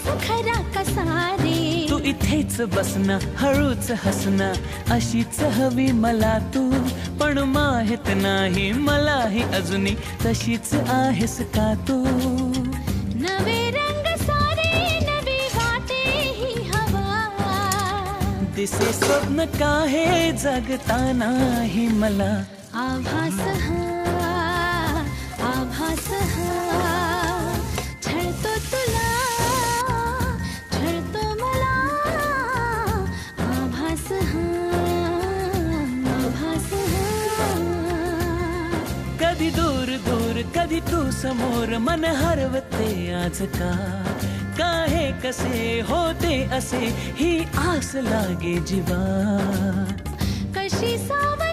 खरा कसा रे? तू इथेच बसना, हळूच हसना, अशीच हवी मला तू. पण माहित नाही मलाही अजूनही तशीच आहेस का तू. नवे रंग सारे नवी वाटे ही हवा. दिसे स्वप्न काहे जगतानाही मला. आभास हा, आभास हा, छळतो तुला, छळतो मला. आभास हा, आभास हा. कधी दूर दूर कधी तू समोर, मन हरवते आज का. काहे कसे होते असे ही आस लागे जीवा. कशी साव